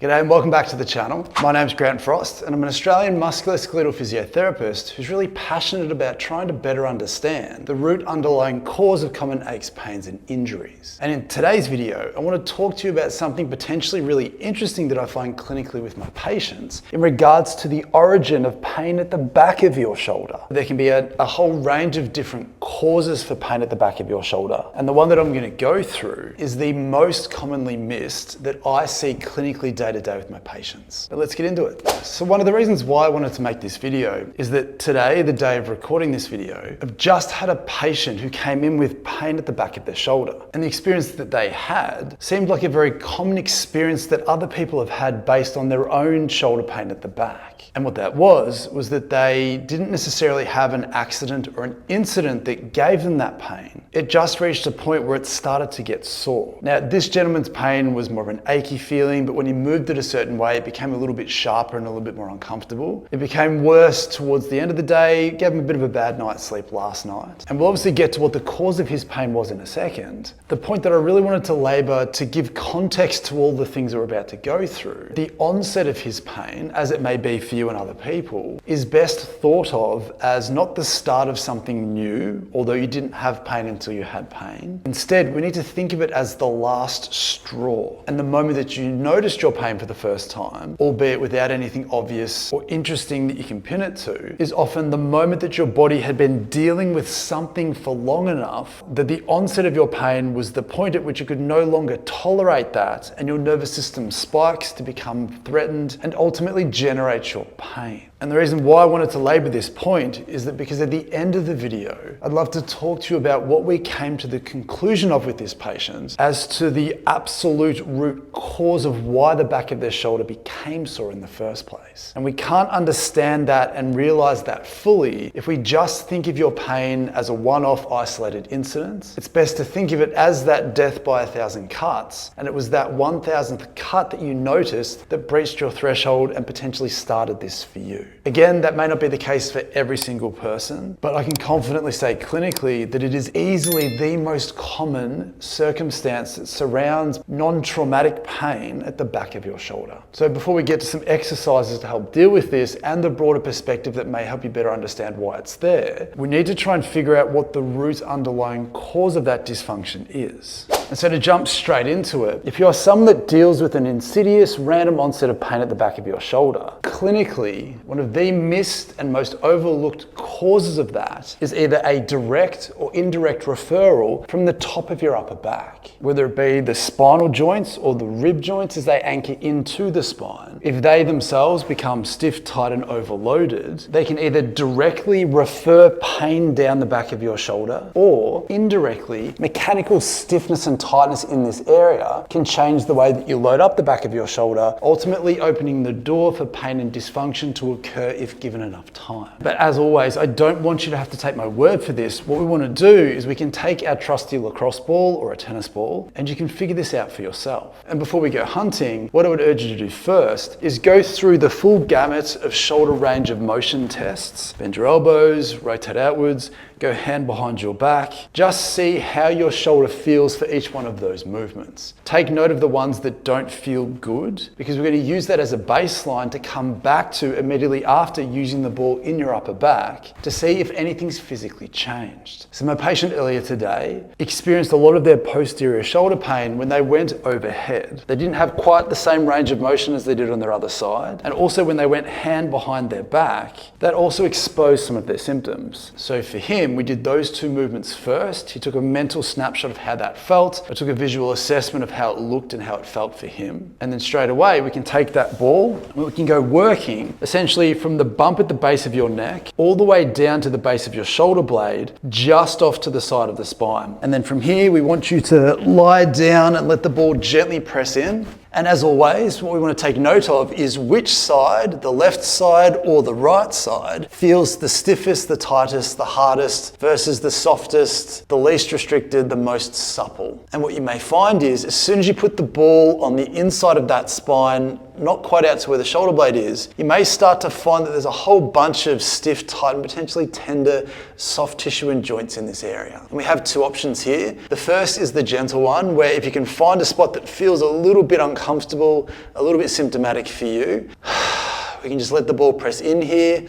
G'day and welcome back to the channel. My name's Grant Frost and I'm an Australian musculoskeletal physiotherapist who's really passionate about trying to better understand the root underlying cause of common aches, pains and injuries. And in today's video, I want to talk to you about something potentially really interesting that I find clinically with my patients in regards to the origin of pain at the back of your shoulder. There can be a whole range of different causes for pain at the back of your shoulder. And the one that I'm going to go through is the most commonly missed that I see clinically day to day with my patients. But let's get into it. So one of the reasons why I wanted to make this video is that today, the day of recording this video, I've just had a patient who came in with pain at the back of their shoulder. And the experience that they had seemed like a very common experience that other people have had based on their own shoulder pain at the back. And what that was that they didn't necessarily have an accident or an incident that gave them that pain. It just reached a point where it started to get sore. Now, this gentleman's pain was more of an achy feeling, but when he moved it a certain way, it became a little bit sharper and a little bit more uncomfortable. It became worse towards the end of the day, gave him a bit of a bad night's sleep last night. And we'll obviously get to what the cause of his pain was in a second. The point that I really wanted to labor to give context to all the things we're about to go through, the onset of his pain, as it may be for you and other people, is best thought of as not the start of something new, although you didn't have pain until you had pain. Instead, we need to think of it as the last straw. And the moment that you noticed your pain for the first time, albeit without anything obvious or interesting that you can pin it to, is often the moment that your body had been dealing with something for long enough that the onset of your pain was the point at which you could no longer tolerate that and your nervous system spikes to become threatened and ultimately generates your pain. And the reason why I wanted to labor this point is that because at the end of the video, I'd love to talk to you about what we came to the conclusion of with this patient as to the absolute root cause of why the back of their shoulder became sore in the first place. And we can't understand that and realize that fully if we just think of your pain as a one-off isolated incident. It's best to think of it as that death by 1,000 cuts. And it was that 1,000th cut that you noticed that breached your threshold and potentially started this for you. Again, that may not be the case for every single person, but I can confidently say clinically that it is easily the most common circumstance that surrounds non-traumatic pain at the back of your shoulder. So before we get to some exercises to help deal with this and the broader perspective that may help you better understand why it's there, we need to try and figure out what the root underlying cause of that dysfunction is. And so to jump straight into it, if you're someone that deals with an insidious random onset of pain at the back of your shoulder, clinically, one of the missed and most overlooked causes of that is either a direct or indirect referral from the top of your upper back, whether it be the spinal joints or the rib joints as they anchor into the spine. If they themselves become stiff, tight and overloaded, they can either directly refer pain down the back of your shoulder or indirectly mechanical stiffness and tightness in this area can change the way that you load up the back of your shoulder, ultimately opening the door for pain and dysfunction to occur if given enough time. But as always, I don't want you to have to take my word for this. What we want to do is we can take our trusty lacrosse ball or a tennis ball and you can figure this out for yourself. And before we go hunting, what I would urge you to do first is go through the full gamut of shoulder range of motion tests. Bend your elbows, rotate outwards, go hand behind your back. Just see how your shoulder feels for each one of those movements. Take note of the ones that don't feel good because we're going to use that as a baseline to come back to immediately after using the ball in your upper back to see if anything's physically changed. So my patient earlier today experienced a lot of their posterior shoulder pain when they went overhead. They didn't have quite the same range of motion as they did on their other side. And also when they went hand behind their back, that also exposed some of their symptoms. So for him, we did those two movements first. He took a mental snapshot of how that felt. I took a visual assessment of how it looked and how it felt for him. And then straight away, we can take that ball and we can go working essentially from the bump at the base of your neck all the way down to the base of your shoulder blade, just off to the side of the spine. And then from here, we want you to lie down and let the ball gently press in. And as always, what we want to take note of is which side, the left side or the right side, feels the stiffest, the tightest, the hardest versus the softest, the least restricted, the most supple. And what you may find is as soon as you put the ball on the inside of that spine, not quite out to where the shoulder blade is, you may start to find that there's a whole bunch of stiff, tight, and potentially tender, soft tissue and joints in this area. And we have two options here. The first is the gentle one, where if you can find a spot that feels a little bit uncomfortable, a little bit symptomatic for you, we can just let the ball press in here.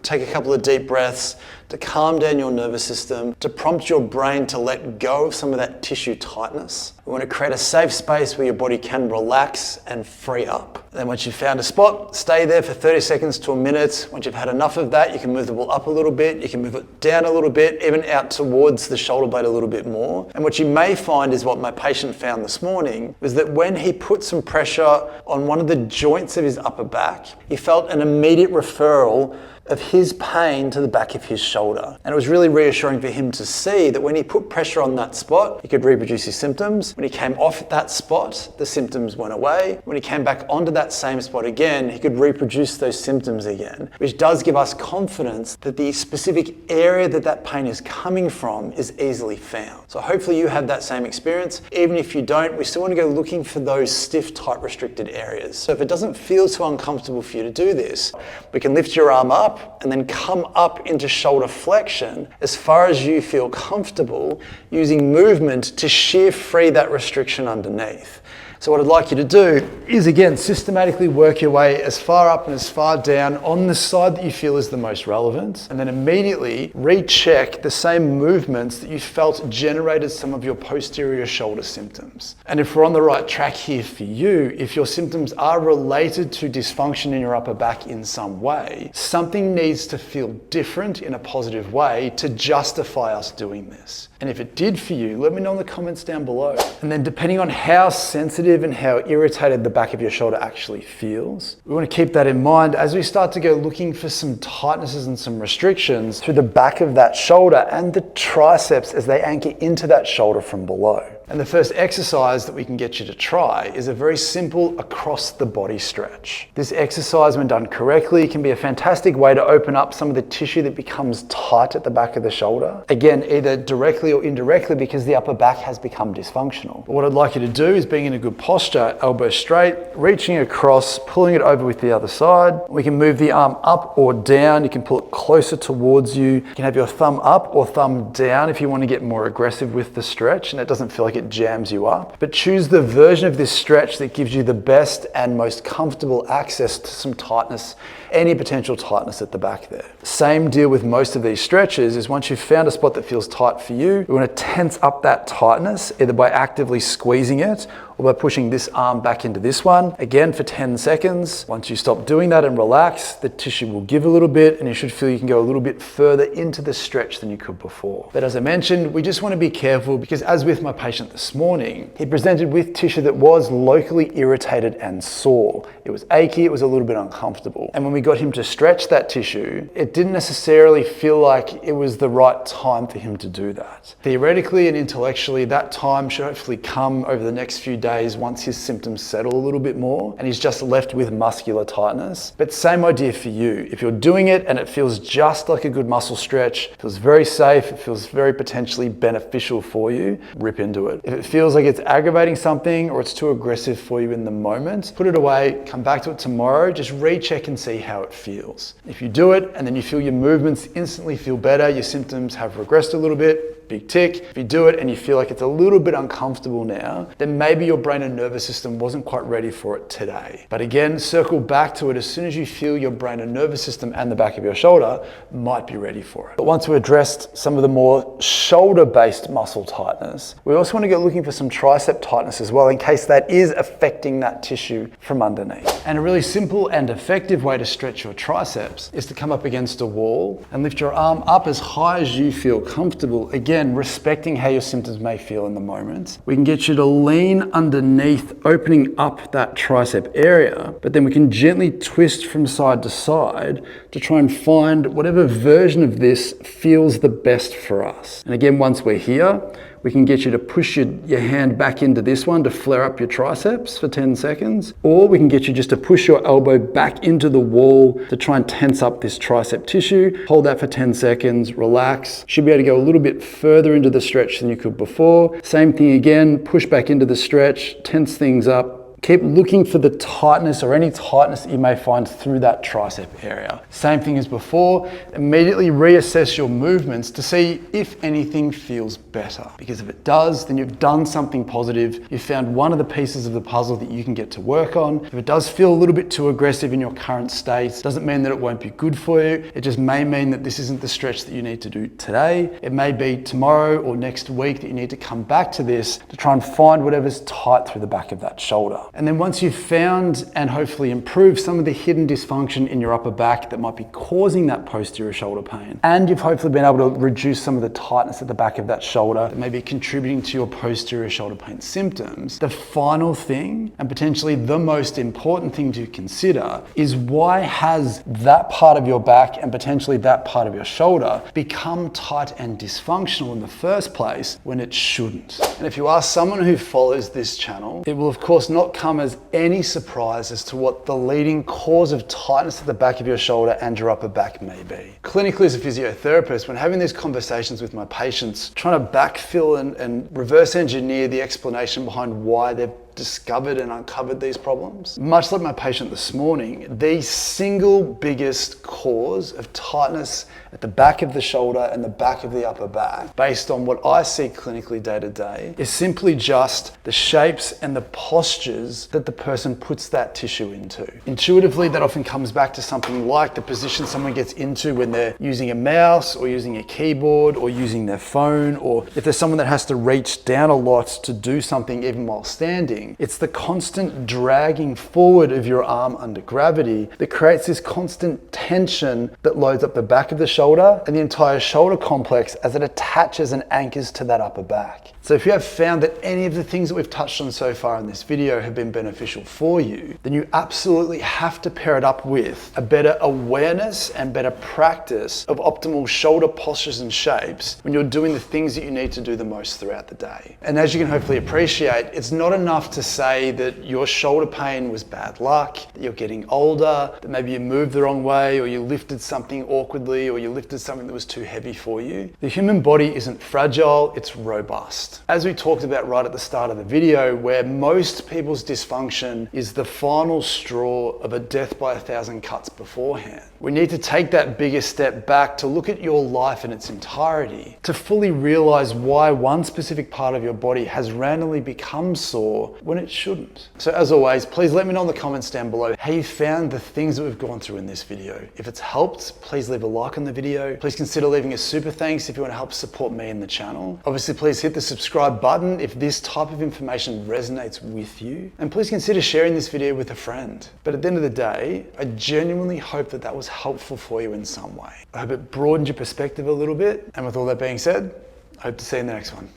Take a couple of deep breaths to calm down your nervous system, to prompt your brain to let go of some of that tissue tightness. We want to create a safe space where your body can relax and free up. Then once you've found a spot, stay there for 30 seconds to a minute. Once you've had enough of that, you can move the ball up a little bit, you can move it down a little bit, even out towards the shoulder blade a little bit more. And what you may find is what my patient found this morning, was that when he put some pressure on one of the joints of his upper back, he felt an immediate referral of his pain to the back of his shoulder. And it was really reassuring for him to see that when he put pressure on that spot, he could reproduce his symptoms. When he came off that spot, the symptoms went away. When he came back onto that same spot again, he could reproduce those symptoms again, which does give us confidence that the specific area that that pain is coming from is easily found. So hopefully you have that same experience. Even if you don't, we still want to go looking for those stiff, tight, restricted areas. So if it doesn't feel too uncomfortable for you to do this, we can lift your arm up and then come up into shoulder flexion as far as you feel comfortable, using movement to shear free that restriction underneath. So what I'd like you to do is, again, systematically work your way as far up and as far down on the side that you feel is the most relevant, and then immediately recheck the same movements that you felt generated some of your posterior shoulder symptoms. And if we're on the right track here for you, if your symptoms are related to dysfunction in your upper back in some way, something needs to feel different in a positive way to justify us doing this. And if it did for you, let me know in the comments down below. And then depending on how sensitive and how irritated the back of your shoulder actually feels, we want to keep that in mind as we start to go looking for some tightnesses and some restrictions through the back of that shoulder and the triceps as they anchor into that shoulder from below. And the first exercise that we can get you to try is a very simple across the body stretch. This exercise, when done correctly, can be a fantastic way to open up some of the tissue that becomes tight at the back of the shoulder. Again, either directly or indirectly because the upper back has become dysfunctional. But what I'd like you to do is being in a good posture, elbow straight, reaching across, pulling it over with the other side. We can move the arm up or down. You can pull it closer towards you. You can have your thumb up or thumb down if you want to get more aggressive with the stretch and it doesn't feel like it jams you up. But choose the version of this stretch that gives you the best and most comfortable access to some tightness, any potential tightness at the back there. Same deal with most of these stretches is once you've found a spot that feels tight for you, we want to tense up that tightness either by actively squeezing it or by pushing this arm back into this one, again for 10 seconds. Once you stop doing that and relax, the tissue will give a little bit and you should feel you can go a little bit further into the stretch than you could before. But as I mentioned, we just want to be careful because as with my patient this morning, he presented with tissue that was locally irritated and sore. It was achy, it was a little bit uncomfortable. And when we got him to stretch that tissue, it didn't necessarily feel like it was the right time for him to do that. Theoretically and intellectually, that time should hopefully come over the next few days once his symptoms settle a little bit more and he's just left with muscular tightness. But same idea for you. If you're doing it and it feels just like a good muscle stretch, it feels very safe, it feels very potentially beneficial for you, rip into it. If it feels like it's aggravating something or it's too aggressive for you in the moment, put it away, come back to it tomorrow, just recheck and see how it feels. If you do it and then you feel your movements instantly feel better, your symptoms have regressed a little bit, big tick. If you do it and you feel like it's a little bit uncomfortable now, then maybe your brain and nervous system wasn't quite ready for it today. But again, circle back to it as soon as you feel your brain and nervous system and the back of your shoulder might be ready for it. But once we've addressed some of the more shoulder-based muscle tightness, we also want to go looking for some tricep tightness as well in case that is affecting that tissue from underneath. And a really simple and effective way to stretch your triceps is to come up against a wall and lift your arm up as high as you feel comfortable. Again, respecting how your symptoms may feel in the moment. We can get you to lean underneath, opening up that tricep area, but then we can gently twist from side to side to try and find whatever version of this feels the best for us. And again, once we're here, we can get you to push your hand back into this one to flare up your triceps for 10 seconds. Or we can get you just to push your elbow back into the wall to try and tense up this tricep tissue. Hold that for 10 seconds, relax. Should be able to go a little bit further into the stretch than you could before. Same thing again, push back into the stretch, tense things up, Keep looking for the tightness or any tightness that you may find through that tricep area. Same thing as before, immediately reassess your movements to see if anything feels better. Because if it does, then you've done something positive. You've found one of the pieces of the puzzle that you can get to work on. If it does feel a little bit too aggressive in your current state, doesn't mean that it won't be good for you. It just may mean that this isn't the stretch that you need to do today. It may be tomorrow or next week that you need to come back to this to try and find whatever's tight through the back of that shoulder. And then once you've found and hopefully improved some of the hidden dysfunction in your upper back that might be causing that posterior shoulder pain, and you've hopefully been able to reduce some of the tightness at the back of that shoulder that may be contributing to your posterior shoulder pain symptoms, the final thing, and potentially the most important thing to consider, is why has that part of your back and potentially that part of your shoulder become tight and dysfunctional in the first place when it shouldn't? And if you are someone who follows this channel, it will of course not come as any surprise as to what the leading cause of tightness at the back of your shoulder and your upper back may be. Clinically as a physiotherapist, when having these conversations with my patients, trying to backfill and reverse engineer the explanation behind why they've discovered and uncovered these problems. Much like my patient this morning, the single biggest cause of tightness at the back of the shoulder and the back of the upper back, based on what I see clinically day to day, is simply just the shapes and the postures that the person puts that tissue into. Intuitively, that often comes back to something like the position someone gets into when they're using a mouse or using a keyboard or using their phone, or if there's someone that has to reach down a lot to do something even while standing. It's the constant dragging forward of your arm under gravity that creates this constant tension that loads up the back of the shoulder and the entire shoulder complex as it attaches and anchors to that upper back. So if you have found that any of the things that we've touched on so far in this video have been beneficial for you, then you absolutely have to pair it up with a better awareness and better practice of optimal shoulder postures and shapes when you're doing the things that you need to do the most throughout the day. And as you can hopefully appreciate, it's not enough to say that your shoulder pain was bad luck, that you're getting older, that maybe you moved the wrong way, or you lifted something awkwardly, or you lifted something that was too heavy for you. The human body isn't fragile, it's robust. As we talked about right at the start of the video, where most people's dysfunction is the final straw of a death by 1,000 cuts beforehand. We need to take that bigger step back to look at your life in its entirety, to fully realize why one specific part of your body has randomly become sore when it shouldn't. So as always, please let me know in the comments down below how you found the things that we've gone through in this video. If it's helped, please leave a like on the video. Please consider leaving a super thanks if you want to help support me and the channel. Obviously, please hit the subscribe button if this type of information resonates with you. And please consider sharing this video with a friend. But at the end of the day, I genuinely hope that that was helpful for you in some way. I hope it broadened your perspective a little bit. And with all that being said, I hope to see you in the next one.